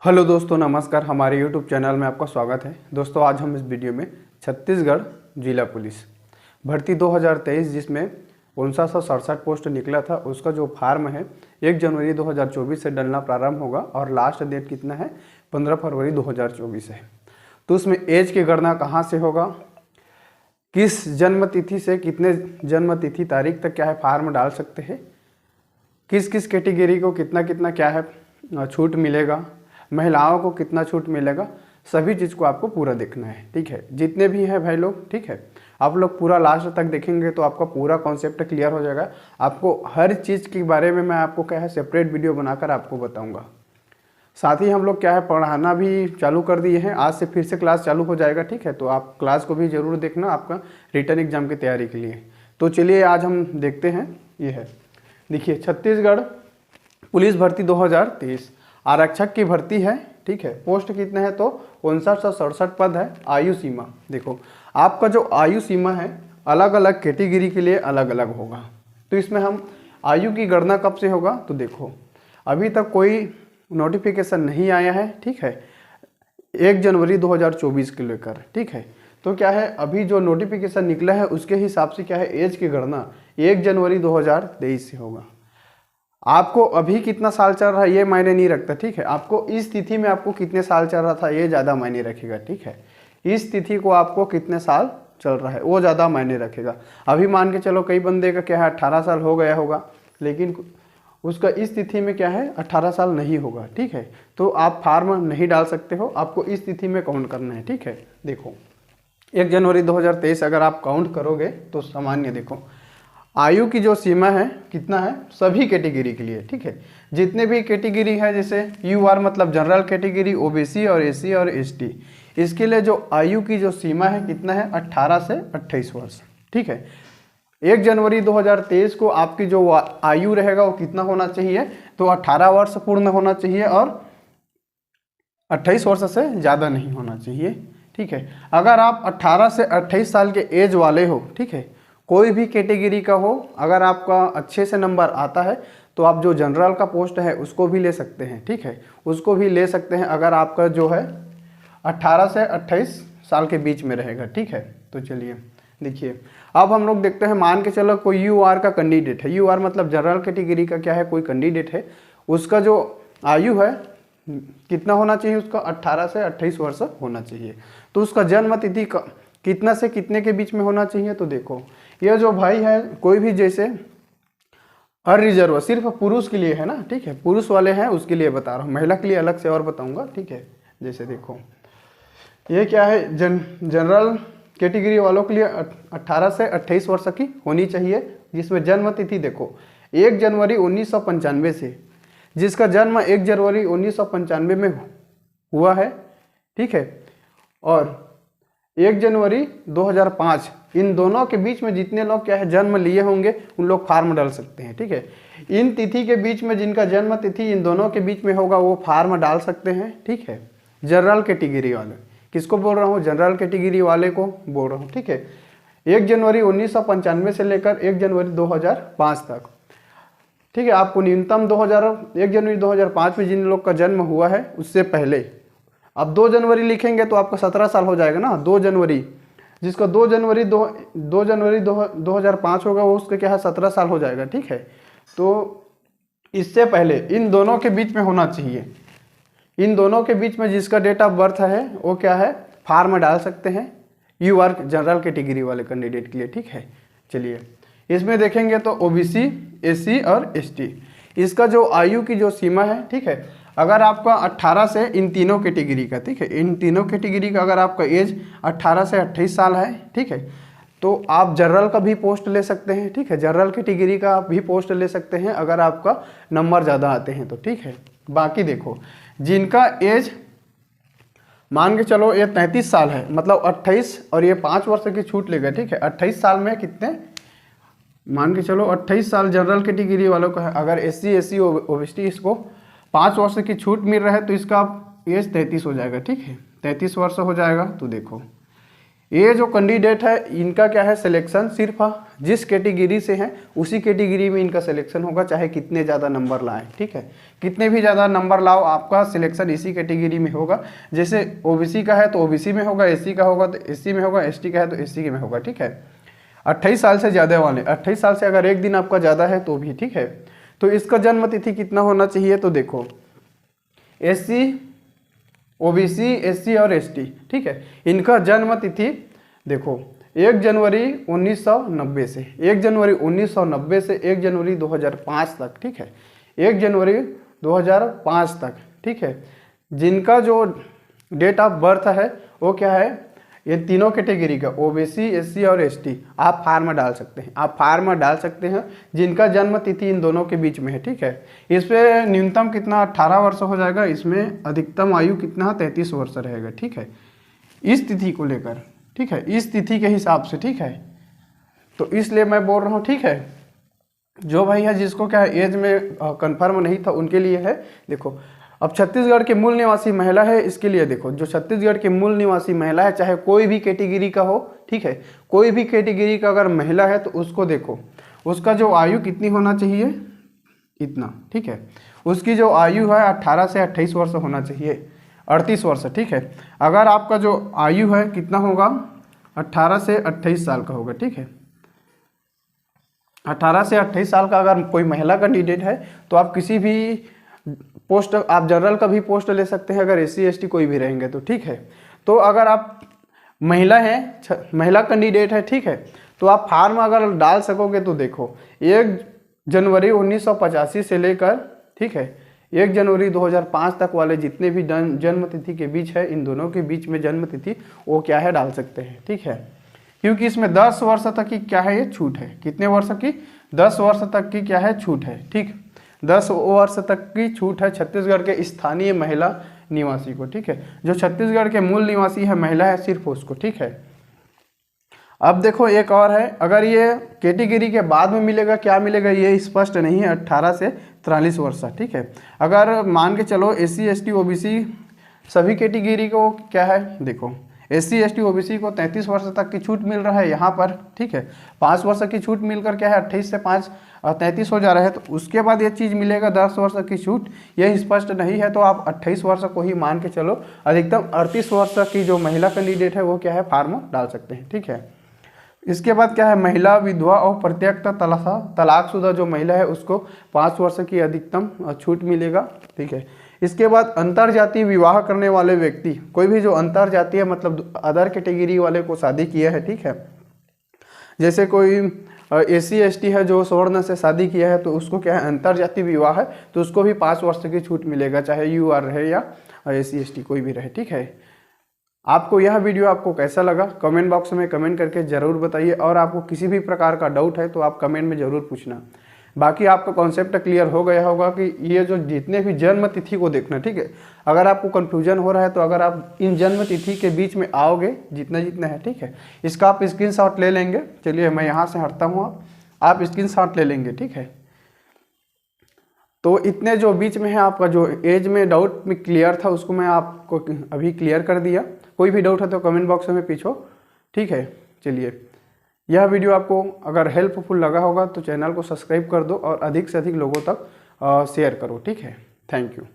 Hello दोस्तों, नमस्कार। हमारे यूट्यूब चैनल में आपका स्वागत है। दोस्तों, आज हम इस वीडियो में छत्तीसगढ़ जिला पुलिस भर्ती 2023 जिसमें 5967 पोस्ट निकला था, उसका जो फार्म है 1 जनवरी 2024 से डलना प्रारंभ होगा और लास्ट डेट कितना है 15 फरवरी 2024 है। तो उसमें एज की गणना कहाँ से होगा, किस जन्म तिथि से कितने जन्म तिथि तारीख तक क्या है फार्म डाल सकते हैं, किस किस कैटेगरी को कितना कितना क्या है छूट मिलेगा, महिलाओं को कितना छूट मिलेगा, सभी चीज़ को आपको पूरा देखना है। ठीक है, जितने भी हैं भाई लोग, ठीक है, आप लोग पूरा लास्ट तक देखेंगे तो आपका पूरा कॉन्सेप्ट क्लियर हो जाएगा। आपको हर चीज़ के बारे में मैं आपको क्या है सेपरेट वीडियो बनाकर आपको बताऊंगा। साथ ही हम लोग क्या है पढ़ाना भी चालू कर दिए हैं, आज से फिर से क्लास चालू हो जाएगा। ठीक है, तो आप क्लास को भी ज़रूर देखना आपका रिटर्न एग्जाम की तैयारी के लिए। तो चलिए आज हम देखते हैं। ये है, देखिए, छत्तीसगढ़ पुलिस भर्ती 2023 आरक्षक की भर्ती है। ठीक है, पोस्ट कितने हैं तो 5967 पद है। आयु सीमा देखो, आपका जो आयु सीमा है अलग अलग कैटेगरी के लिए अलग अलग होगा। तो इसमें हम आयु की गणना कब से होगा तो देखो, अभी तक कोई नोटिफिकेशन नहीं आया है। ठीक है, 1 जनवरी 2024 के लेकर। ठीक है, तो क्या है अभी जो नोटिफिकेशन निकला है उसके हिसाब से क्या है एज की गणना 1 जनवरी 2023 से होगा। आपको अभी कितना साल चल रहा है ये मायने नहीं रखता। ठीक है, आपको इस तिथि में आपको कितने साल चल रहा था ये ज़्यादा मायने रखेगा। ठीक है, इस तिथि को आपको कितने साल चल रहा है वो ज़्यादा मायने रखेगा। अभी मान के चलो कई बंदे का क्या है 18 साल हो गया होगा, लेकिन उसका इस तिथि में क्या है 18 साल नहीं होगा। ठीक है, तो आप फार्म नहीं डाल सकते हो, आपको इस तिथि में काउंट करना है। ठीक है, देखो 1 जनवरी 2023 अगर आप काउंट करोगे तो सामान्य देखो आयु की जो सीमा है कितना है सभी कैटेगरी के लिए। ठीक है, जितने भी कैटेगरी है जैसे यूआर मतलब जनरल कैटेगरी, ओबीसी और एससी और एसटी, इसके लिए जो आयु की जो सीमा है कितना है 18 से 28 वर्ष। ठीक है, 1 जनवरी 2023 को आपकी जो आयु रहेगा वो कितना होना चाहिए तो 18 वर्ष पूर्ण होना चाहिए और 28 वर्ष से ज़्यादा नहीं होना चाहिए। ठीक है, अगर आप 18 से 28 साल के एज वाले हो, ठीक है, कोई भी कैटेगरी का हो, अगर आपका अच्छे से नंबर आता है तो आप जो जनरल का पोस्ट है उसको भी ले सकते हैं। ठीक है, उसको भी ले सकते हैं अगर आपका जो है 18 से 28 साल के बीच में रहेगा। ठीक है, तो चलिए देखिए, अब हम लोग देखते हैं, मान के चलो कोई यूआर का कैंडिडेट है, यूआर मतलब जनरल कैटेगरी का क्या है कोई कैंडिडेट है, उसका जो आयु है कितना होना चाहिए, उसका 18 से 28 वर्ष होना चाहिए। तो उसका जन्म तिथि कितना से कितने के बीच में होना चाहिए तो देखो, ये जो भाई है कोई भी जैसे अनरिजर्व सिर्फ पुरुष के लिए है ना। ठीक है, पुरुष वाले हैं उसके लिए बता रहा हूँ, महिला के लिए अलग से और बताऊंगा। ठीक है, जैसे देखो ये क्या है जनरल कैटेगरी वालों के लिए 18 से 28 वर्ष की होनी चाहिए, जिसमें जन्म तिथि देखो 1 जनवरी 1995 से, जिसका जन्म 1 जनवरी 1995 में हुआ है। ठीक है, और 1 जनवरी 2005, इन दोनों के बीच में जितने लोग क्या है जन्म लिए होंगे उन लोग फार्म डाल सकते हैं। ठीक है, इन तिथि के बीच में जिनका जन्म तिथि इन दोनों के बीच में होगा वो फार्म डाल सकते हैं। ठीक है, जनरल कैटेगरी वाले, किसको बोल रहा हूँ जनरल कैटेगरी वाले को बोल रहा हूँ। ठीक है, 1 जनवरी 1995 से लेकर 1 जनवरी 2005 तक। ठीक है, आपको न्यूनतम 1 जनवरी 2005 में जिन लोग का जन्म हुआ है उससे पहले, अब 2 जनवरी लिखेंगे तो आपका 17 साल हो जाएगा ना। 2 जनवरी, जिसका 2 जनवरी 2005 होगा वो उसका क्या है 17 साल हो जाएगा। ठीक है, तो इससे पहले इन दोनों के बीच में होना चाहिए, इन दोनों के बीच में जिसका डेट ऑफ बर्थ है वो क्या है फार्म डाल सकते हैं यूआर जनरल कैटेगरी वाले कैंडिडेट के लिए। ठीक है, चलिए इसमें देखेंगे तो ओबीसी, एससी और एसटी, इसका जो आयु की जो सीमा है, ठीक है, अगर आपका 18 से इन तीनों कैटेगरी का, ठीक है, इन तीनों कैटेगरी का अगर आपका एज 18 से 28 साल है, ठीक है, तो आप जनरल का भी पोस्ट ले सकते हैं। ठीक है, जनरल कैटेगरी का भी पोस्ट ले सकते हैं अगर आपका नंबर ज़्यादा आते हैं तो। ठीक है, बाकी देखो जिनका एज मान के चलो ये 33 साल है, मतलब 28 और ये 5 वर्ष की छूट लेगा। ठीक है, 28 साल में कितने मान के चलो 28 साल जनरल कैटेगरी वालों का है, अगर एससी एससी ओबीसी इसको 5 वर्ष की छूट मिल रहा है तो इसका एज 33 हो जाएगा। ठीक है, 33 वर्ष हो जाएगा। तो देखो ये जो कैंडिडेट है इनका क्या है सिलेक्शन सिर्फ जिस कैटेगरी से है उसी कैटेगरी में इनका सिलेक्शन होगा, चाहे कितने ज़्यादा नंबर लाएं, ठीक है। कितने भी ज़्यादा नंबर लाओ आपका सिलेक्शन इसी कैटेगरी में होगा। जैसे ओबीसी का है तो ओबीसी में होगा, एससी का होगा तो एससी में होगा, एसटी का है तो एससी में होगा, ठीक है। 28 साल से ज़्यादा वाले, 28 साल से अगर एक दिन आपका ज़्यादा है तो भी ठीक है। तो इसका जन्म तिथि कितना होना चाहिए, तो देखो एससी, ओबीसी, एससी और एसटी, ठीक है, इनका जन्म तिथि देखो 1 जनवरी 1990 से 1 जनवरी 1990 से 1 जनवरी 2005 तक, ठीक है, 1 जनवरी 2005 तक, ठीक है। जिनका जो डेट ऑफ बर्थ है वो क्या है, ये तीनों कैटेगरी का ओबीसी, एससी और एसटी आप फार्म डाल सकते हैं, आप फार्म डाल सकते हैं जिनका जन्म तिथि इन दोनों के बीच में है, ठीक है। इस पे न्यूनतम कितना 18 वर्ष हो जाएगा, इसमें अधिकतम आयु कितना 33 वर्ष रहेगा, ठीक है, इस तिथि को लेकर, ठीक है, इस तिथि के हिसाब से, ठीक है। तो इसलिए मैं बोल रहा हूँ, ठीक है, जो भाई है जिसको क्या है एज में कंफर्म नहीं था उनके लिए है। देखो अब छत्तीसगढ़ के मूल निवासी महिला है, इसके लिए देखो जो छत्तीसगढ़ के मूल निवासी महिला है, चाहे कोई भी कैटेगरी का हो, ठीक है, कोई भी कैटेगरी का अगर महिला है तो उसको देखो उसका जो आयु कितनी होना चाहिए, इतना, ठीक है। उसकी जो आयु है 18 से 28 वर्ष होना चाहिए, 38 वर्ष, ठीक है। अगर आपका जो आयु है कितना होगा 18 से 28 साल का होगा, ठीक है। 18 से 28 साल का अगर कोई महिला कैंडिडेट है तो आप किसी भी पोस्ट, आप जनरल का भी पोस्ट ले सकते हैं अगर एससी एसटी कोई भी रहेंगे तो, ठीक है। तो अगर आप महिला हैं, महिला कैंडिडेट है, ठीक है, तो आप फार्म अगर डाल सकोगे तो देखो 1 जनवरी 1985 से लेकर, ठीक है, 1 जनवरी 2005 तक वाले जितने भी जन्म तिथि के बीच है, इन दोनों के बीच में जन्म तिथि वो क्या है डाल सकते हैं, ठीक है। क्योंकि इसमें 10 वर्ष तक की क्या है ये छूट है, कितने वर्ष की 10 वर्ष तक की क्या है छूट है, ठीक, 10 वर्ष तक की छूट है छत्तीसगढ़ के स्थानीय महिला निवासी को, ठीक है। जो छत्तीसगढ़ के मूल निवासी है महिला है सिर्फ उसको, ठीक है। अब देखो एक और है, अगर ये कैटेगरी के बाद में मिलेगा क्या मिलेगा ये स्पष्ट नहीं है, 18 से 43 वर्ष, ठीक है। अगर मान के चलो एससी एसटी ओबीसी सभी कैटेगरी को क्या है, देखो एससी एसटी ओबीसी को 33 वर्ष तक की छूट मिल रहा है यहाँ पर, ठीक है। 5 वर्ष की छूट मिलकर क्या है 28 से 5 33 हो जा रहा है। तो उसके बाद ये चीज़ मिलेगा 10 वर्ष की छूट, यह स्पष्ट नहीं है तो आप 28 वर्ष को ही मान के चलो। अधिकतम 38 वर्ष की जो महिला कैंडिडेट है वो क्या है फार्म डाल सकते हैं, ठीक है। इसके बाद क्या है महिला विधवा और प्रत्यक्ष तलाकशुदा जो महिला है उसको 5 वर्ष की अधिकतम छूट मिलेगा, ठीक है। इसके बाद अंतर जातीय विवाह करने वाले व्यक्ति, कोई भी जो अंतर जातीय मतलब अदर कैटेगरी वाले को शादी किया है, ठीक है, जैसे कोई एससी एसटी है जो स्वर्ण से शादी किया है तो उसको क्या है अंतर जातीय विवाह है तो उसको भी 5 वर्ष की छूट मिलेगा, चाहे यूआर रहे या एससी एसटी कोई भी रहे, ठीक है। आपको यह वीडियो आपको कैसा लगा कमेंट बॉक्स में कमेंट करके ज़रूर बताइए, और आपको किसी भी प्रकार का डाउट है तो आप कमेंट में ज़रूर पूछना। बाकी आपका कॉन्सेप्ट क्लियर हो गया होगा कि ये जो जितने भी जन्म तिथि को देखना, ठीक है। अगर आपको कन्फ्यूजन हो रहा है तो अगर आप इन जन्म तिथि के बीच में आओगे जितना जितना है, ठीक है, इसका आप स्क्रीनशॉट ले लेंगे। चलिए मैं यहाँ से हटता हूँ, आप स्क्रीनशॉट ले लेंगे, ठीक है। तो इतने जो बीच में है आपका जो एज में डाउट में क्लियर था उसको मैं आपको अभी क्लियर कर दिया। कोई भी डाउट है तो कमेंट बॉक्स में पूछो, ठीक है। चलिए यह वीडियो आपको अगर हेल्पफुल लगा होगा तो चैनल को सब्सक्राइब कर दो और अधिक से अधिक लोगों तक शेयर करो, ठीक है। Thank you.